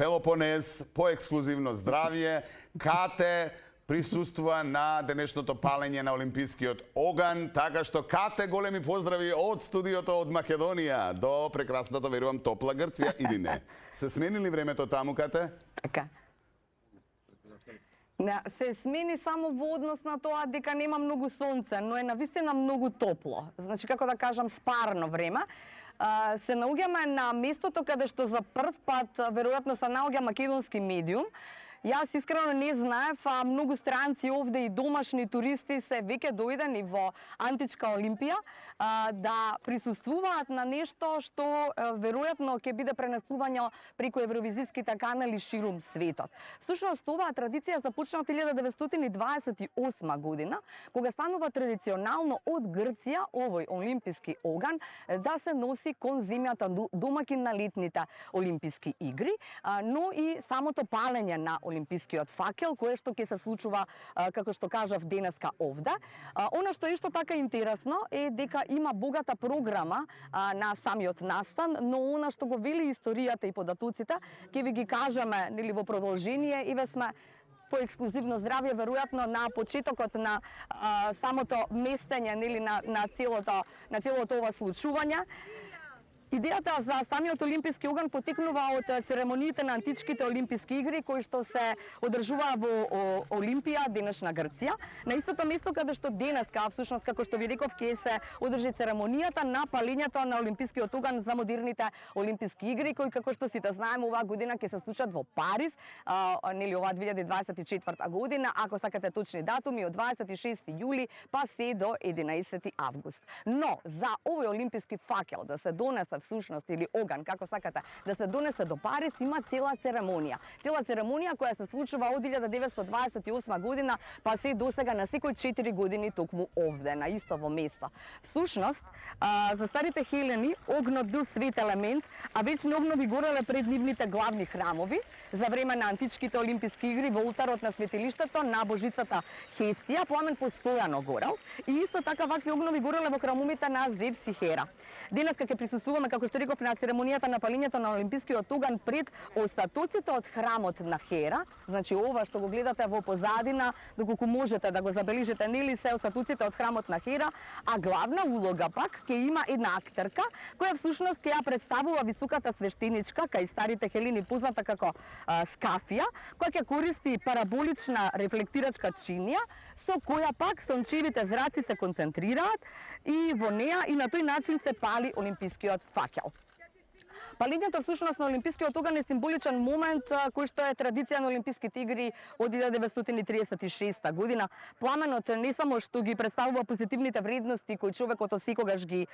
Пелопонез, поексклузивно здравје, Кате присуствува на денешното палење на Олимпискиот оган, така што Кате, големи поздрави од студиото од Македонија до прекрасната, верувам, топла Грција, или не? Се смени ли времето таму, Кате? Така. Се смени само во однос на тоа дека нема многу сонце, но е навистина многу топло. Значи, како да кажам, спарно време. Се наоѓаме на местото каде што за прв пат веројатно се наоѓа македонски медиум. Јас искрено не знаев, а многу странци овде и домашни туристи се веќе дојдени во Античка Олимпија да присуствуваат на нешто што веројатно ќе биде пренесување преку евровизиските канали ширум светот. Всушност, оваа традиција започна од 1928 година, кога станува традиционално од Грција овој олимписки оган да се носи кон земјата домакин на летните олимписки игри, но и самото палење на олимпискиот факел, кое што ќе се случува, како што кажав, денеска овде. Она што е исто така интересно е дека има богата програма на самиот настан, но она што го вели историјата и податоците, ќе ви ги кажеме, нели, во продолжение, и ве сме по ексклузивно здравје, веројатно на почетокот на самото местење, нели, на целото ова случување. Идејата за самиот олимписки оган потекнува од церемониите на античките олимписки игри кои што се одржуваа во Олимпија, денешна Грција, на истото место каде што денеска, всушност како што ви реков, ќе се одржи церемонијата на палењето на олимпискиот оган за модерните олимписки игри кои, како што сите знаеме, оваа година ќе се случат во Париз, нели, оваа 2024 година, ако сакате точни датуми, од 26 јули па се до 11 август. Но за овој олимписки факел да се донесе всушност или оган, како сакате, да се донесе до Париз, има цела церемонија. Цела церемонија која се случува од 1928 година, па се досега на секој 4 години токму овде, на истово место. Всушност, за старите хелени, огнот бил свет елемент, а вечни огнови гореле пред нивните главни храмови, за време на античките олимписки игри во ултарот на светилиштето на божицата Хестија, пламен постојано горел, и исто така вакви огнови гореле во храмовите на Зевс и Хера. Денеска ќе присуствуваме, како што реков, на церемонијата на палењето на олимпискиот оган пред остатоците од храмот на Хера. Значи, ова што го гледате во позадина, доколку можете да го забележите, нели, се остатоците од храмот на Хера, а главна улога пак ќе има една актерка, која всушност ќе ја представува високата свештеничка, кај старите хелени позната како скафија, која ќе користи параболична рефлектирачка чинија, со која пак сончевите зраци се концентрираат и во неа и на тој начин се пали олимпискиот факел. Палењето всушност на олимпискиот оган е символичен момент кој што е традиција на олимписките игри од 1936 година. Пламенот не само што ги представува позитивните вредности кои човекот секогаш ги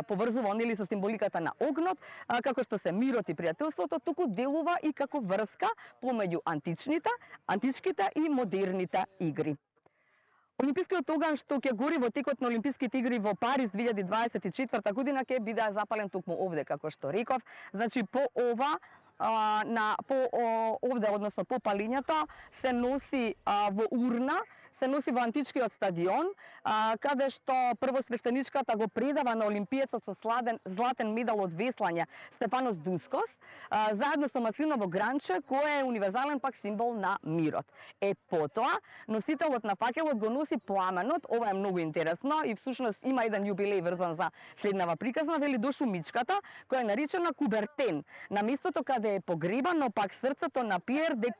поврзува, нели, со символиката на огнот, како што се мирот и пријателството, туку делува и како врска помеѓу античките и модерните игри. Олимпискиот оган што ќе гори во текот на Олимписките игри во Париз 2024 година ќе биде запален токму овде, како што реков. Значи, по овде, односно по палењето, се носи во урна, се носи во античкиот стадион, каде што првосвештеничката го предава на олимпиецот со златен медал од веслање Стефанос Дускос, заедно со маслиново гранче, кој е универзален пак символ на мирот. Потоа, носителот на факелот го носи пламенот, ова е многу интересно и всушност има еден јубилеј врзан за следнава приказна, вели, до шумичката, која е наречена Кубертен, на местото каде е погребано пак срцето на Пиер де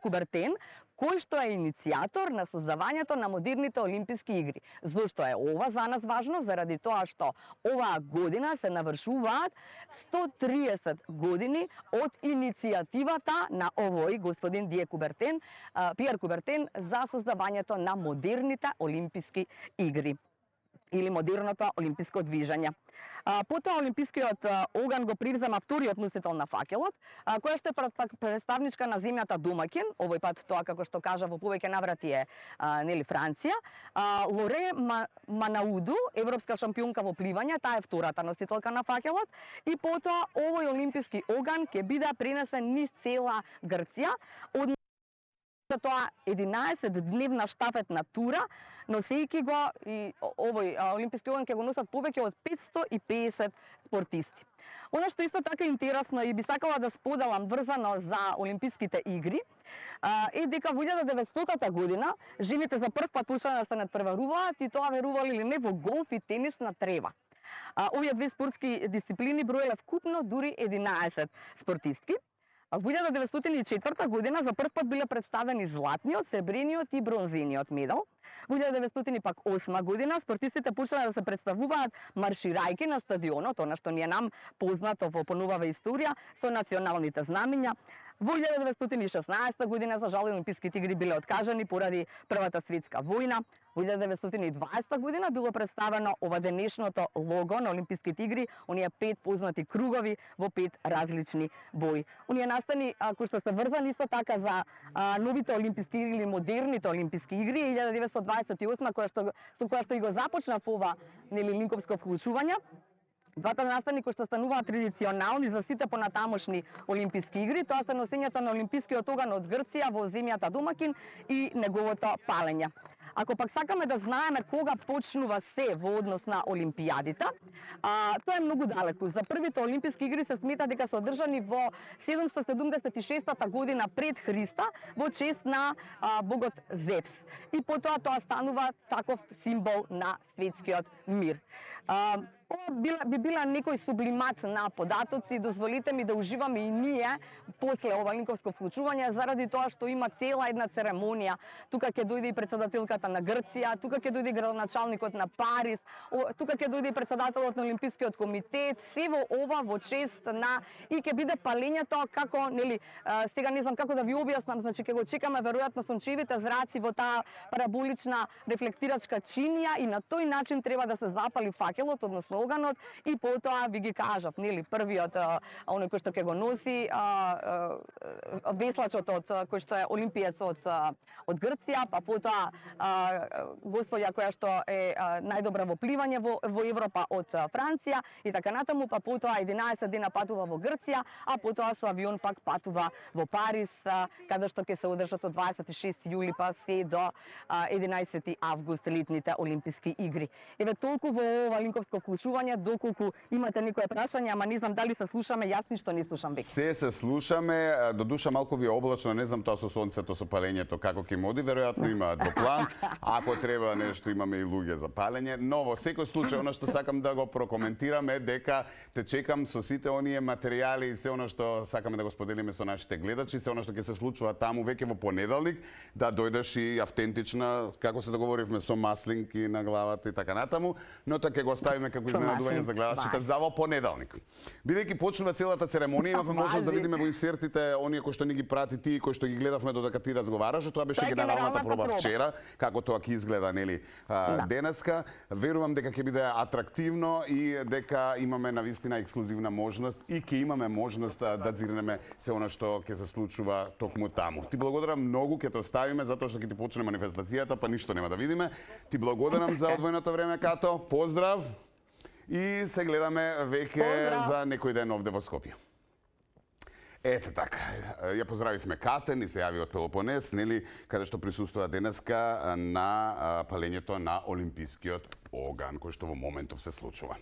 Кубертен, кој што е иницијатор на создавањето на модерните олимписки игри. Зошто е ова за нас важно? Заради тоа што оваа година се навршуваат 130 години од иницијативата на овој господин Пиер Кубертен за создавањето на модерните олимписки игри или модерното олимписко движење. Потоа олимпискиот оган го превзема вториот носител на факелот, која што е представничка на земјата домакин, овој пат тоа, како што кажа, во повеќе наврати е, нели, Франција. Лоре Манауду, европска шампионка во пливање, таа е втората носителка на факелот, и потоа овој олимписки оган ќе биде пренесен низ цела Грција, тоа 11-дневна штафетна тура, носејќи го и овој олимписки оган ќе го носат повеќе од 550 спортисти. Она што исто така интересно и би сакала да споделам врзано за Олимписките игри е дека во 1900 година жените за прв пат почнале да се надпреваруваат и тоа, верували или не, во голф и тенис на трева. Овие две спортски дисциплини броеле вкупно дури 11 спортистки. Во 1904 година за прв пат биле представени златниот, сребрениот и бронзениот медал. Во 1908 година спортистите почнале да се представуваат марширајки на стадионот, она што ни е нам познато во понувава историја, со националните знамиња. Во 1916 година, за жал, Олимписките игри биле откажани поради Првата светска војна. Во 1920 година било представено ова денешното лого на Олимписките игри, оние 5 познати кругови во 5 различни бои. Оние настани кои што се врзани со така за новите Олимписки игри или модерните Олимписки игри 1928 со која што и го започнав ова линковско вклучување. Двата настани кои што стануваат традиционални за сите понатамошни Олимписки игри, тоа се носењето на Олимпискиот оган од Грција во земјата домакин и неговото палење. Ако пак сакаме да знаеме кога почнува се во однос на Олимпијадите, тоа е многу далеку. За првите Олимписки игри се смета дека се одржани во 776 година пред Христа во чест на богот Зевс. И потоа тоа станува таков символ на светскиот мир. Ова би била некој сублимат на податоци, дозволите ми да уживаме и ние после ова линковско вклучување, заради тоа што има цела една церемонија. Тука ќе дојде и председателката на Грција, тука ќе дојде и градоначалникот на Париз, тука ќе дојде и председателот на Олимпискиот комитет, се во ова во чест на и ќе биде палењето како, нели, сега не знам како да ви објаснам, значи ќе го чекаме веројатно сончевите зраци во таа параболична рефлектирачка чинија и на тој начин треба да се запали факелот, односно оганот, и потоа ви ги кажав, нели, првиот оној кој што ќе го носи веслачот кој што е олимпиец од Грција, па потоа господја која што е најдобра во пливање во Европа од Франција и така натаму, па потоа 11 дена патува во Грција, а потоа со авион пак патува во Париз, каде што ќе се одржат од 26 јули па се до 11 август летните Олимписки игри. Еве толку во ова линковско вклучување, доколку имате некои прашања, ама не знам дали се слушаме, јас ништо не слушам веќе. Се слушаме, до душа малку ви е облачно, не знам тоа со сонцето, со палењето како ќе моди, веројатно имаат во план. Ако треба нешто, имаме и луѓе за палење, но во секој случај она што сакам да го прокоментирам е дека те чекам со сите оние материјали и се оно што сакаме да го споделиме со нашите гледачи, се оно што ќе се случува таму веќе во понеделник, да дојдеш и автентична, како се договоривме, со маслинки на главата и така натаму, но тоа ќе го оставиме како изненадување за гледачите за во понеделник. Бидејќи почнува целата церемонија, имавме можност да видиме во инсертите оние кои што ни ги прати ти, кои што ги гледавме додека ти разговараш, тоа беше генералната проба вчера, како тоа ќе изгледа, нели, денеска. Верувам дека ќе биде атрактивно и дека имаме навистина ексклузивна можност и ќе имаме можност да зирнеме се она што ќе се случува токму таму. Ти благодарам многу, ќе те оставиме затоа што ќе ти почне манифестацијата, па ништо нема да видиме. Ти благодарам за одвоеното време, Като. Поздрав! И се гледаме веќе за некој ден овде во Скопје. Ете така, ја поздравивме Кате, ни се јави од Пелопонес, нели, каде што присуствува денеска на палењето на Олимпискиот оган, кој што во моментов се случува.